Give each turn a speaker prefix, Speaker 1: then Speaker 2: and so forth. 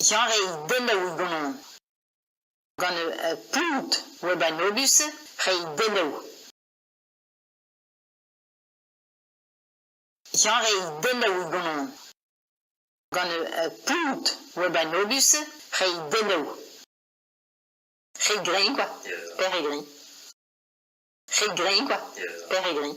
Speaker 1: Jean rei denau gonna put webanobus rei denau. Jean rei denau gonna put webanobus rei denau. Rei grain quoi, père et grain. Rei grain quoi, père et grain.